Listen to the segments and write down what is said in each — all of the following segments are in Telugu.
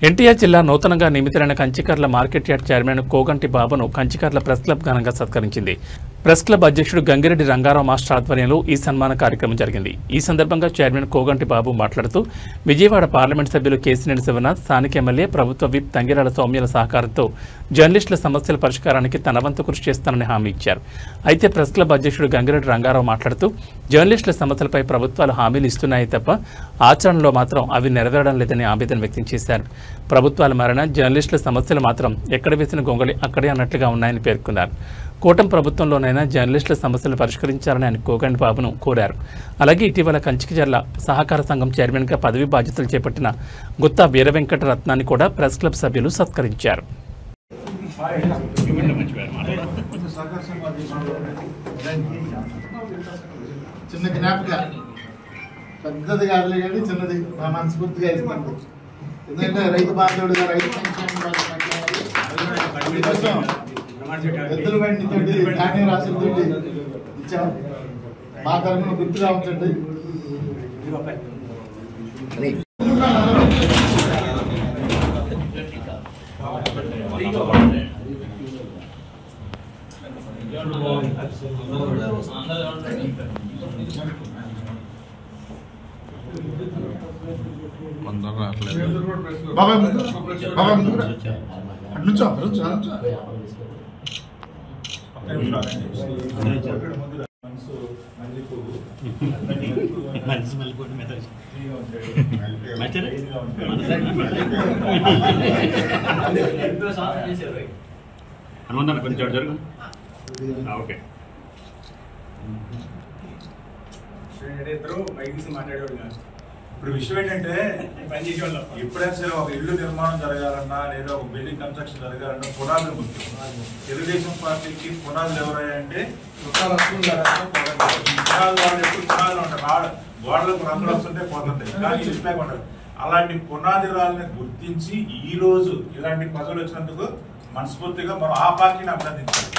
ఎన్టీఆర్ జిల్లా నూతనంగా నియమితులైన Kanchikarla market yard chairman Koganti బాబును కంచికర్ల ప్రెస్ క్లబ్ ఘనంగా సత్కరించింది. ప్రెస్ క్లబ్ అధ్యక్షుడు గంగిరెడ్డి రంగారావు మాస్టర్ ఆధ్వర్యంలో ఈ సన్మాన కార్యక్రమం జరిగింది. ఈ సందర్భంగా చైర్మన్ కోగంటి బాబు మాట్లాడుతూ విజయవాడ పార్లమెంట్ సభ్యులు కేసినేని శివనాథ్, స్థానిక ఎమ్మెల్యే, ప్రభుత్వ విప్ తంగిరాల సౌమ్యుల సహకారంతో జర్నలిస్టుల సమస్యల పరిష్కారానికి తన వంతు కృషి చేస్తానని హామీ ఇచ్చారు. అయితే ప్రెస్ క్లబ్ అధ్యక్షుడు గంగిరెడ్డి రంగారావు మాట్లాడుతూ జర్నలిస్టుల సమస్యలపై ప్రభుత్వాలు హామీలు ఇస్తున్నాయి తప్ప ఆచరణలో మాత్రం అవి నెరవేరడం లేదని ఆవేదన వ్యక్తం చేశారు. ప్రభుత్వాలు మారిన జర్నలిస్టుల సమస్యలు మాత్రం ఎక్కడ వేసిన గొంగళి అక్కడే అన్నట్లుగా ఉన్నాయని పేర్కొన్నారు. కూటమి ప్రభుత్వంలోనైనా జర్నలిస్టుల సమస్యలు పరిష్కరించాలని ఆయన కోగంటి బాబును కోరారు. అలాగే ఇటీవల కంచికర్ల సహకార సంఘం చైర్మన్గా పదవి బాధ్యతలు చేపట్టిన గుత్తా వీర వెంకట రత్నాన్ని కూడా ప్రెస్ క్లబ్ సభ్యులు సత్కరించారు. చిన్న జ్ఞాపక పెద్దది కాదులే కానీ చిన్నది నా మనస్ఫూర్తిగా ఇస్తాను. ఎందుకంటే రైతు బాంధవుడుగా రైతు సంక్షేమ ఎద్దుల బండితోటి ధాన్యం రాసులతోటి ఇచ్చాం. మా తరఫున గుర్తుగా ఉంచండి. బాబా నుంచో హనుమంతన్న కొంచెం జరుగు. ఓకే, ఇద్దరు బయట మాట్లాడేవాడు కాదు. ఇప్పుడు విషయం ఏంటంటే ఎప్పుడైనా సరే ఒక ఇల్లు నిర్మాణం జరగాలన్నా లేదా ఒక బిల్డింగ్ కన్స్ట్రక్షన్ జరగాలన్నా పునాదులు ముఖ్యం. తెలుగుదేశం పార్టీకి పునాదులు ఎవరంటే పునాదులు ఉంటాయి. గోడలకు రంగులు వస్తుంటే పోతుంటాయి, కానీ ఇష్టంగా ఉంటాయి. అలాంటి పునాది రాళ్ళని గుర్తించి ఈ రోజు ఇలాంటి పదవులు వచ్చినందుకు మనస్ఫూర్తిగా మనం ఆ పార్టీని అభినందించాలి.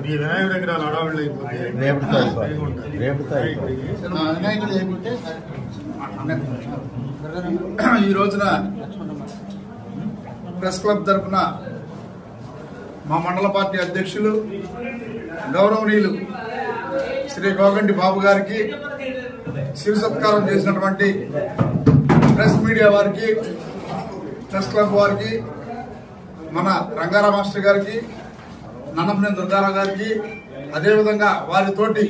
వినాయకుడి దగ్గర హడావిడి అయిపోతే ఈ రోజున ప్రెస్ క్లబ్ తరఫున మా మండల పార్టీ అధ్యక్షులు గౌరవనీయులు శ్రీ కోగంటి బాబు గారికి, శిరు సత్కారం చేసినటువంటి ప్రెస్ మీడియా వారికి, ప్రెస్ క్లబ్ వారికి, మన రంగారావు మాస్టర్ గారికి, నన్నపనేని దుర్గారావు గారికి, అదేవిధంగా వారితోటి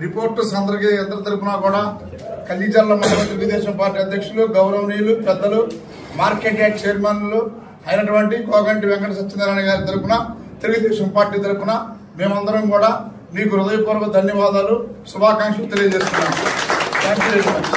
రిపోర్టర్స్ అందరి తరఫున కూడా కంచికర్ల మండల తెలుగుదేశం పార్టీ అధ్యక్షులు, గౌరవనీయులు, పెద్దలు, మార్కెట్ యార్డ్ చైర్మన్లు అయినటువంటి కోగంటి వెంకట సత్యనారాయణ గారి తరఫున, తెలుగుదేశం పార్టీ తరఫున మేమందరం కూడా మీకు హృదయపూర్వక ధన్యవాదాలు, శుభాకాంక్షలు తెలియజేస్తున్నాం. Thank you very much.